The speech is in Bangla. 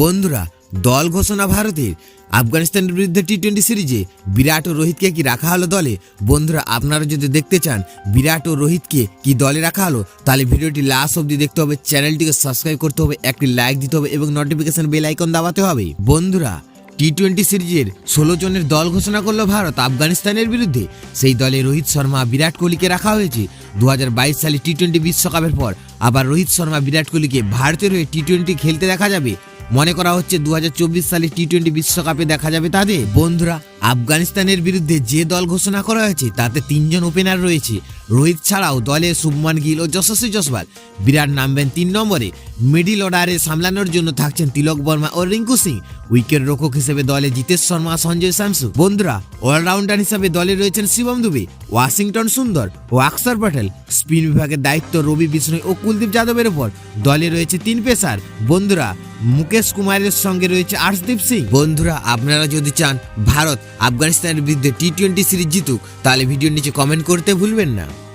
বন্ধুরা, দল ঘোষণা ভারতের। আফগানিস্তানের বিরুদ্ধে টি-20 সিরিজে বিরাট ও রোহিতকে কি রাখা হলো দলে? বন্ধুরা, আপনারা যদি দেখতে চান বিরাট ও রোহিতকে কি দলে রাখা হলো, তাহলে ভিডিওটি লাস্ট অবধি দেখতে হবে, চ্যানেলটিকে সাবস্ক্রাইব করতে হবে, একটি লাইক দিতে হবে এবং নোটিফিকেশন বেল আইকন দাবাতে হবে। বন্ধুরা, টি-20 সিরিজের 16 জনের দল ঘোষণা করলো ভারত আফগানিস্তানের বিরুদ্ধে। সেই দলে রোহিত শর্মা, বিরাট কোহলিকে রাখা হয়েছে। 2022 সালে টি-20 বিশ্বকাপের পর আবার রোহিত শর্মা, বিরাট কোহলিকে ভারতের হয়ে টি-20 খেলতে দেখা যাবে। মনে করা হচ্ছে 2024 সালে টি-20 বিশ্বকাপে দেখা যাবে তাদের। বন্ধুরা, আফগানিস্তানের বিরুদ্ধে যে দল ঘোষণা করা হয়েছে তাতে 3 জন ওপেনার রয়েছে। রোহিত ছাড়াও দলে শুভমান গিল ও যশস্বী জয়সওয়াল। বিরাট নামবেন 3 নম্বরে। মিডিল অর্ডারে সামলানোর জন্য থাকছেন তিলক বর্মা ও রিঙ্কু সিং। উইকেট রক্ষক হিসেবে দলে জিতেশ শর্মা, সঞ্জয় স্যামসন। বন্ধুরা, অলরাউন্ডার হিসেবে দলে রয়েছেন শিবম দুবে, ওয়াশিংটন সুন্দর ও অক্ষর প্যাটেল। স্পিন বিভাগের দায়িত্ব রবি বিষ্ণয় ও কুলদীপ যাদবের উপর। দলে রয়েছে 3 পেসার। বন্ধুরা, মুকেশ কুমারের সঙ্গে রয়েছে আর্শদীপ সিং। বন্ধুরা, আপনারা যদি চান ভারত আফগানিস্তানের বিরুদ্ধে টি-20 সিরিজ জিতুক, তাহলে ভিডিওর নিচে কমেন্ট করতে ভুলবেন না।